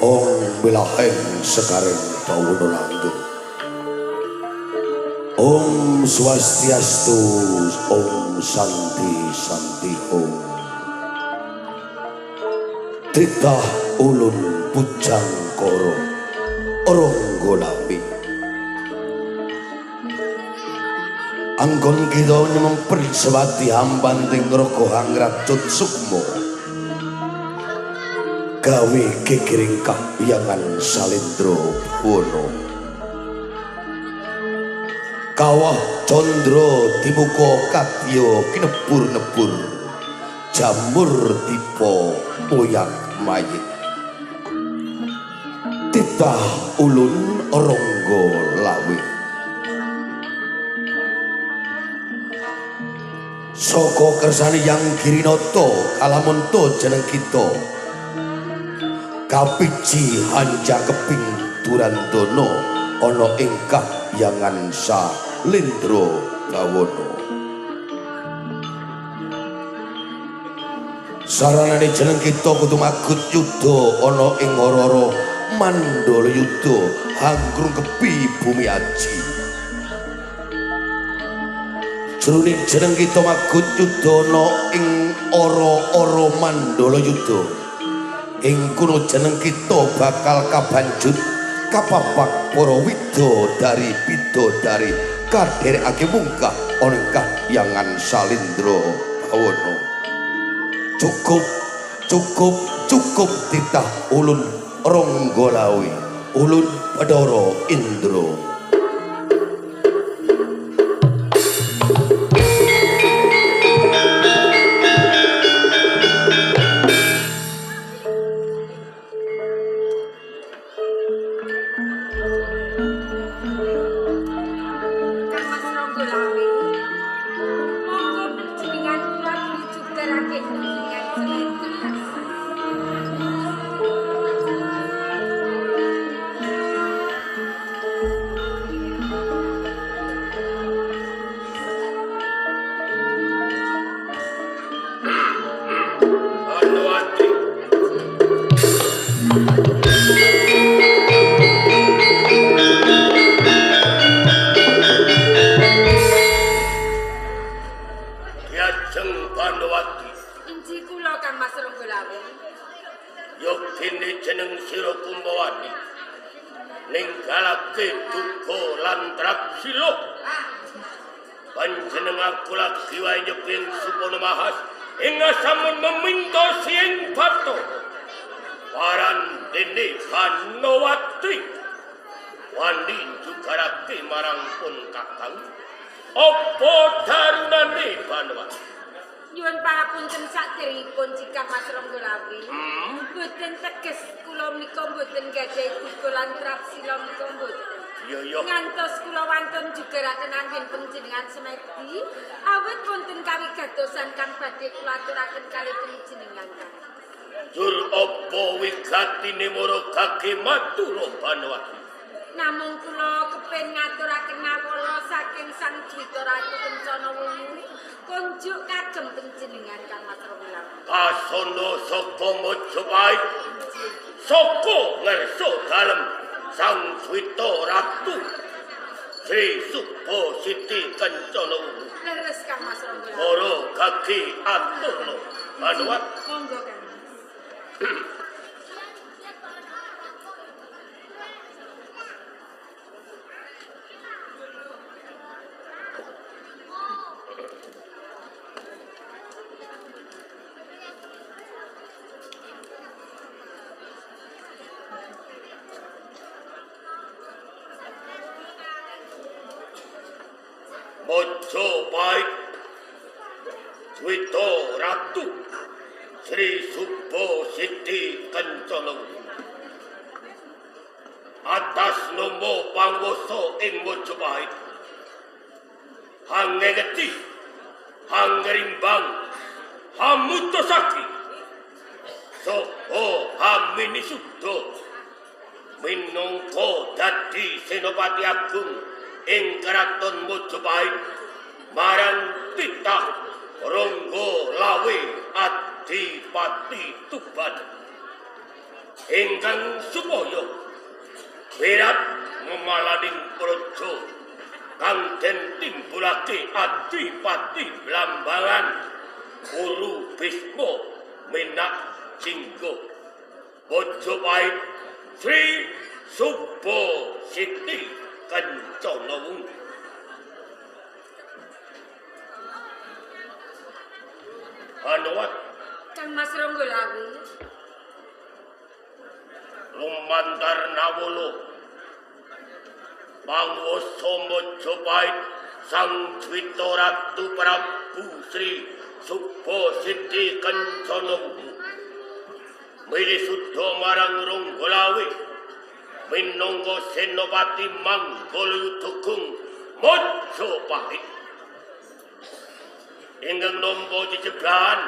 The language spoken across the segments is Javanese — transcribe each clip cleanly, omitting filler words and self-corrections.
Om Wilaheng Sekareng Bawono Langgeng. Om Swastiastu, Om Santi Santi Om. Titah ulun pujang koro oronggo lami. Anggon kita nyemeng persewati hambanting roko hangracut sukmo. Gawe kekiring kahyangan salendro wono. Kawah condro dibuka katyo kinepur-nepur. Jamur tipo moyak mayit. Titah ulun oronggo lawi. Soko kersani yang kirinoto kalamonto jeneng kita. Kapiji hanja keping Durandono ana ing kahyangan Salendra Bawono. Saranane jeneng kita kudu magut yudha ana ing ora-ora Mandala Yudha hanggrung kepi bumi aji. Jroning jeneng kita magut yudha ana ing ora-ora Mandala Yudha. Ing kuno jeneng kita bakal kabanjut kapapak para widodari bidodari kadherekake munggah ana ing kahyangan Salendra Bawono. Cukup titah ulun Ronggolawi, ulun Bathara Indra. Ngantos kula wantun jugaraken anggen panjenengan semedi awit wonten kawigadosan kang badhe kula aturaken kalih panjenengan. Dur apa wigatine maragake matura Banowati? Namung kula kepen ngaturaken ngawula saking Sang Dwita Ratu Kencana Wungu kunjuk kagem panjenengan Kang Mas Rawulan. Kasana saka Majapahit saka ngersa dalem Sang Dwita Ratu Sri Supa Siti Kencana Wungu. Leres Kang Mas Rawulan. Ora kaki aturna Banowati. Monggo Kang. Majapahit Dwita Ratu Sri Supa Siti Kencana Wungu. Atas nama panguwasa ing Majapahit hangengeti hangrimbang hamutosake saha hamini sudha minangka dadi senopati agung ing Kraton Majapahit marang titah Ronggolawe Adipati Tuban. ingkang supaya wirat memalaning praja kang den timbulake adipati Blambangan Guru Bisma Minak Jinggo Mojopahit Sri Suba Siti Kencana Wungu. Anwat Kang Mas Ronggolawi. lumantar nawala Panguwasa Mojopahit Sang Dwita Ratu Prabu Sri Suba Siti Kencana Wungu milisudha marang Ronggolawi minangka senopati Manggoluyudagung Mojopahit ingkang nampa jejeblahan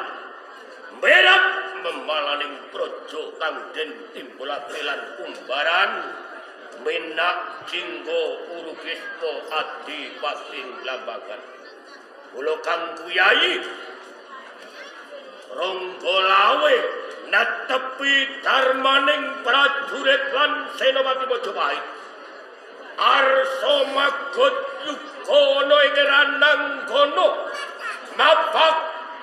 merak memalaning praja kang den timbulake lan umbaran Minak Jinggo Guru Bisma Adipati Blambangan. Kula kang Kyai Ronggolawi netepi darmaning prajurit lan senopati Mojopahit arsa magot yugana ing rananggana mapak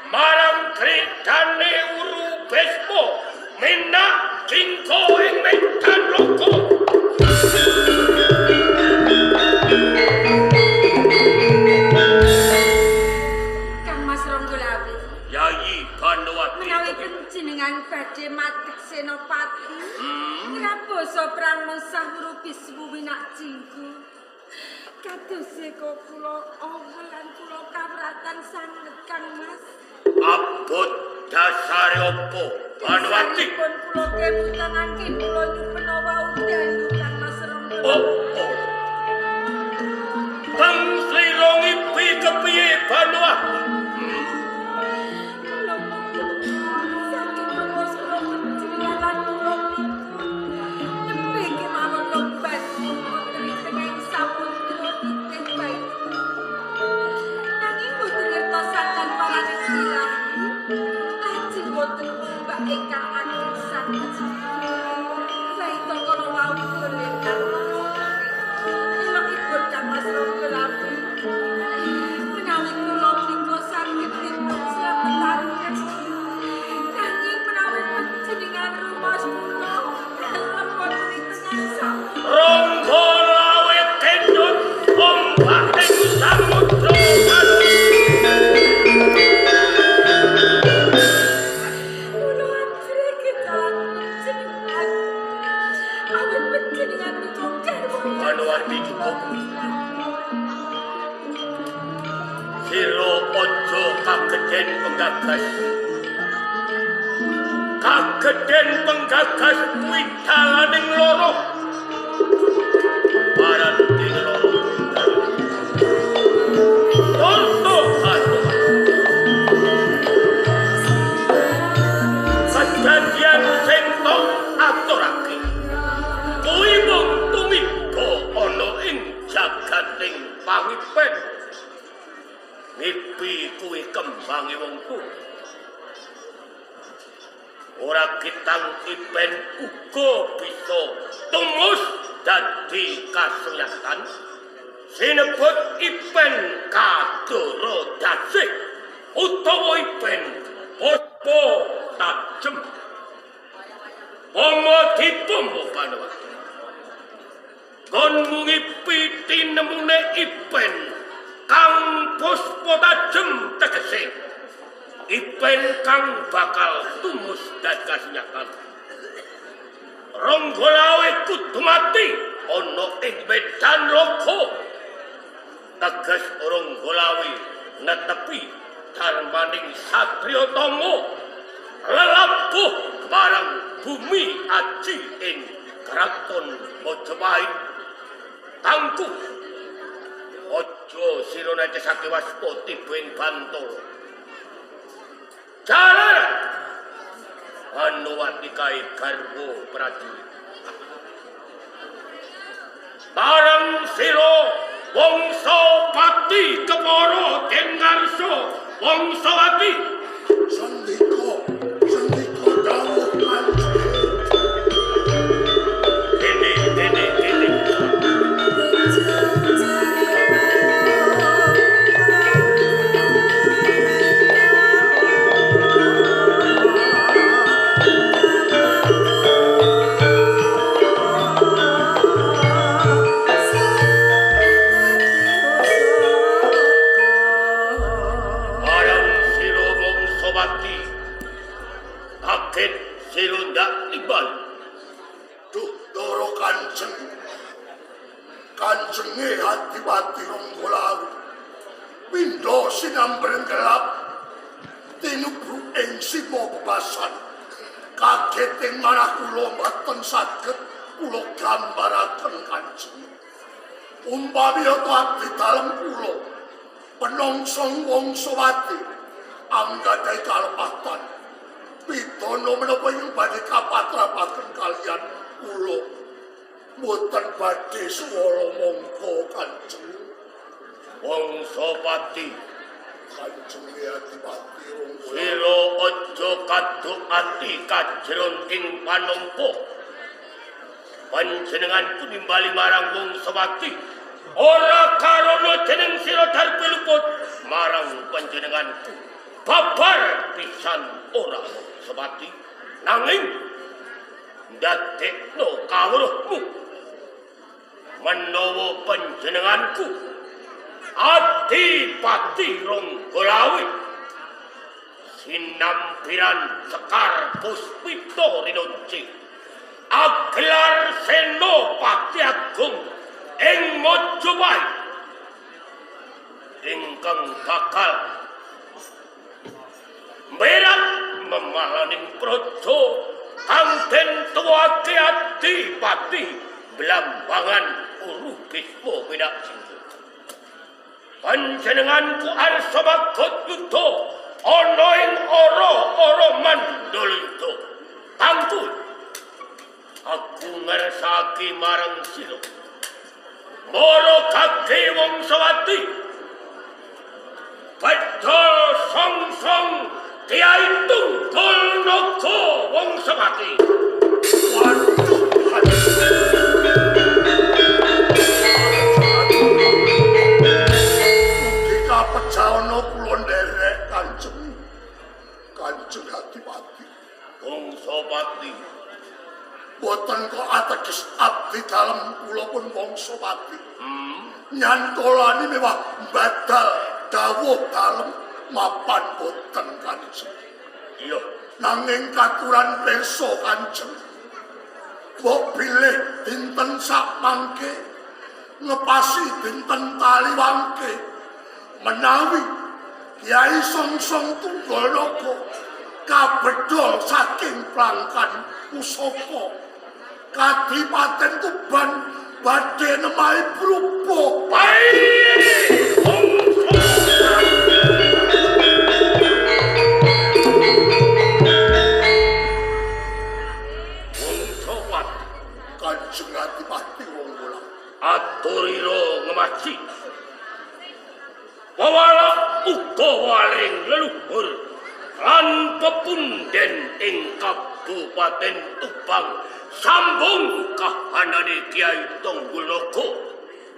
marang kritane Guru Bisma Minak Jinggo ing medan loko. Kang Mas Ronggolawi. Yayi Ganowati Menawi panjenengan badhe matik senopati. Ngabasa prang mensah Guru Bisma Minak Jinggo. Kadosé kula awel lan kula kawratan sanget Kang Mas. abot dasare opo Ganowati? Pun kula kemutanake kula nyupen wau dalu Kang Mas Ronggolawi. Oh. Kang Slira ngipi kepiye Ganowati? Kula saking lungguh kula panjenengan lan kula nembe kemawon lomban putri tengah sampun kula titih bae. Nanging boten ngertosaken paraning tiyang. Lajeng boten mbak ingkang ageng sanget. Saito kala wau golek elokipun Kang Mas Ronggolawi. Menawi kula menika saged dipun slametaken. Nanging menawi panjenengan rumas kula dalem wonten ing tengah samudra. Ronggolawi kendut ombak ing samudra Kula ajri ketalan panjenengan. Awit panjenengan menika garwa Ganowati cukup. Sira aja kageden penggagas. Kageden penggagas kuwi dalaning loro. Paran dene loro. Tonto Ganowati. Sajadian sing tok aturake. Kuwi mung tumiba ana ing jagating pangipen. Mimpi kuwi kembange wong tuwa. Ora kitang ipen uga bisa tumus dadi kasunyatan. Sinebut ipen kadoro dasih utawa ipen opo tajem. Pomo dipomo Ganowati. Kon mungipi tinemune ipen kang puspa tajem tegese. Ipen kang bakal tumus dadi kasunyatan. Ronggolawi kudu mati ana ing medan loko. Teges Ronggolawi netepi darmaning satriya tama lelabuh barang bumi aji ing kraton Mojopahit. Tangku aja sira netesake waspati ben Bantala. Jalaran Ganowati kae garwa prajurit. Bareng sira wangsa pati kepara dengarsa wangsawati. Sandika dawuh kanjeng. Kanjenge Adipati Ronggolawi pindha sinambreng gelap tinubru ing sima bebasan kageting manah kula mboten saged kula gambaraken Kanjeng umpami abdi dalem kula penongsong Wangsawati anggadhahi kalepatan pidana menapa ing badhe kapatrapaken kaliyan kula boten badhe swara mongko Kanjeng Wangsawati Kanjeng Adipati Ronggolawi sira aja kaduk ati kajron ing panampa panjenengan nimbali marang Wangsawati ora karana jeneng sira darbe luput marang panjenenganku babar pisan ora Wangsawati nanging ndadekno kawruhmu menawa panjenenganku Adipati Ronggolawi sinampiran Sekar Puspita Rinunci agelar Senopati Agung ing Majapahit ingkang bakal mberat memalaning praja kang den tuwake Adipati Blambangan Uru Bisma Winasinggo panjenenganku arsa magot yudha ana ing ora Mandaluyuda kanggo aku ngersake marang sira mara kake Wangsawati bedol song-song Kyai Tunggul Naga Wangsawati Pejana kula nderek Kanjeng Adipati Wangsawati boten kok ateges abdi dalem kula pun Wangsawati nyantolani mewah badal dawuh dalem mapan boten Kanjeng iya nanging katuran pirsa Kanjeng mbok bilih dinten sak mangke ngepasi dinten taliwangke menawi Kyai Songsong Tunggul Naga kabedol saking Plangkan Pusaka Kadipaten Tuban badhe nemahi brupa Kanjeng Adipati Ronggolawi aturira ngemaci wawala uga waling leluhur lan pepunden ing Kabupaten Tuban sambung kahanane Kyai Tunggul Naga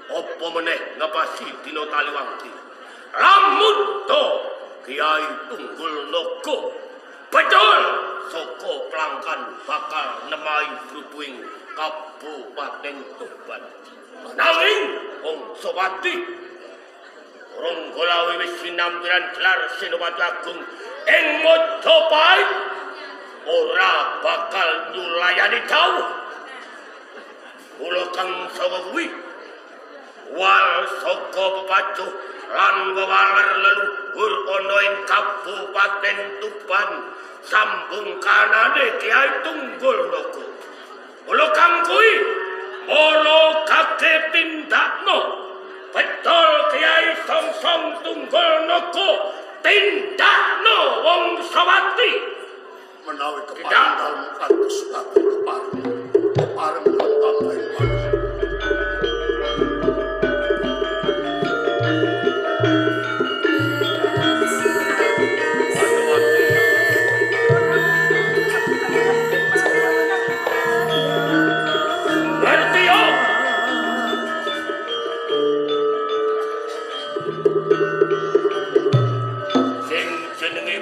apa meneh ngepasi dina taliwangke lamun to Kyai Tunggul Naga betul saka Plangkan bakal nemahi brupuing Kabupaten Tuban nanging Wangsawati Ronggolawi wis sinampiran gelar Senopati Agung ing Majapahit ora bakal nyulayani dawuh mula kang saka kuwi wal saka pepacuh lan wewaler leluhur ana ing Kabupaten Tuban sambung kanane Kyai Tunggul Naga mula kang kuwi mula kake tindakno betul Kyai Songsong Tunggul Naga tindakno Wangsawati menawi kepareng kados kabeh kepareng tambahin Kanjeng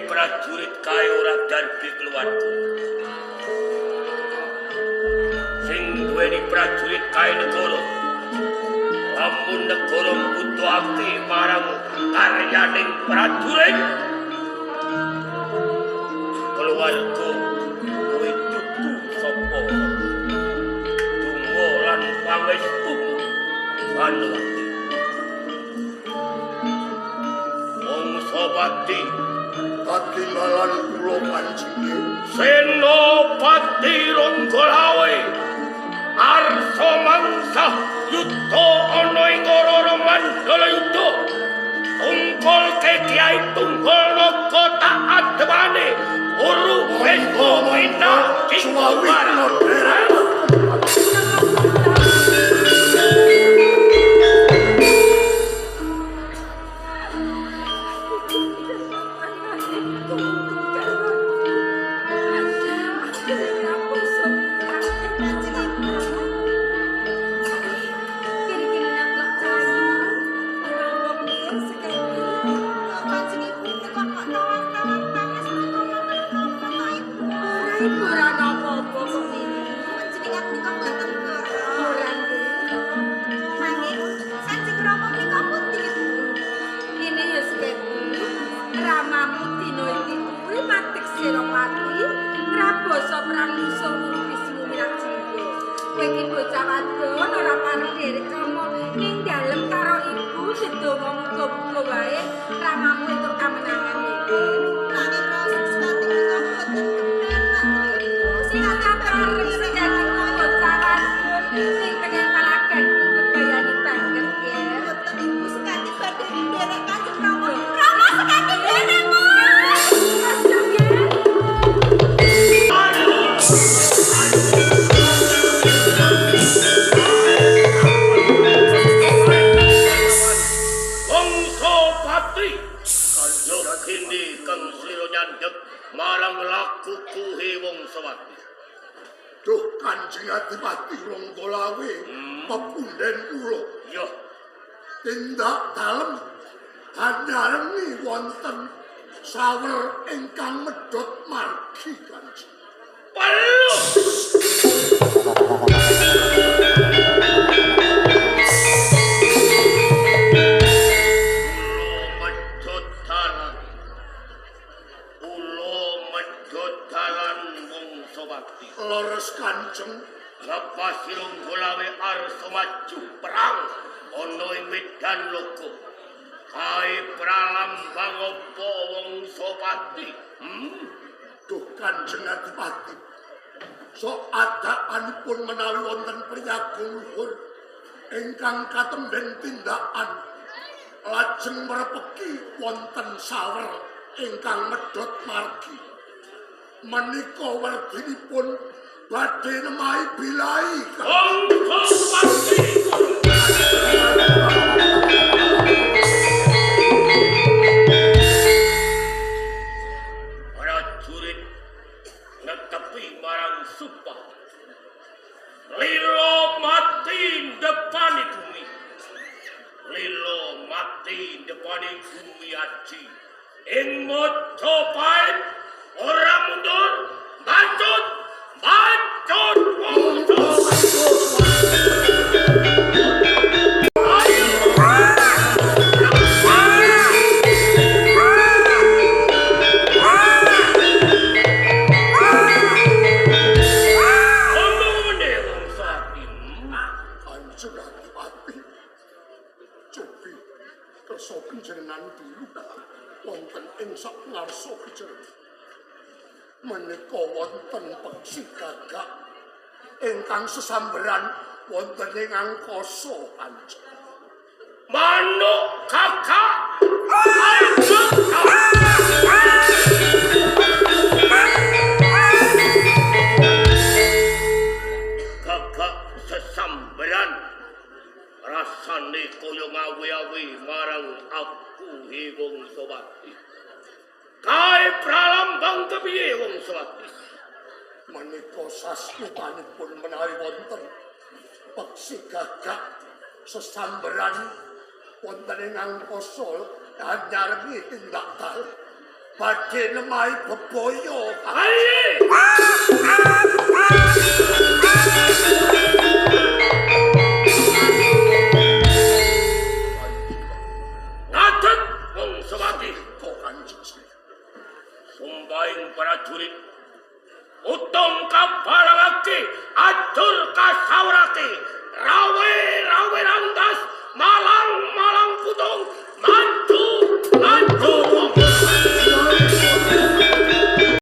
prajurit kae ora darbe keluarga sing duweni prajurit kae negara lamun negara mbutuhake marang karyaning prajurit keluarga kuwi dudu sapa tunggu lan pangestu Panuwati. Wongsopati katinggalan kula Kanjeng. Senopati Ronggolawe arsa mangsah yudha ana ing ora Mandala Yuda tungkol Kyai Tunggul Naga tak ademane uru wesku minang Cingguwara. Duh Kanjeng Adipati Ronggolawe pepunden kula. Yo, Tindak dalem hanyarengi wonten sawer ingkang medhot margi Kanjeng. perlu. Leres Kanjeng, Lepas Ronggolawe arsa maju perang ana ing medan loko. Kae pralambang apa Wongsopati? duh Kanjeng Adipati. So adakanipun menawi wonten priyaga luhur ingkang katemben tindakan lajeng merepeki wonten sawer ingkang medhot margi. Menika werdinipun badhe nemahi bilai. Wongsopati! Prajurit netepi marang sumpah. Lilo mati depani bumi. Lilo mati depani bumi aji. Ing Mojopahit ora mundur, bancut, bancut, Kanjeng Adipati, cobi kersa panjenengan dulu wonten ing sak ngarsa panjenengan. Menika wonten peksi gagak ingkang sesamberan wonten ing angkasa Kanjeng. manuk kakak. Kakak sesamberan rasane kaya ngawi-awi marang aku Wongsopati. Kae pralambang kepiye Wongsopati? Menika sasmitanipun menawi wonten peksi gagak sesamberan wonten ing angkasa hanyarengi tindak dal badhe nemahi bebaya. Aye! Ngadeg Wongsopati. Kok Kanjeng saya Sumbahing prajurit utang kabarangake atur kasawrake rawe rawe lantas malah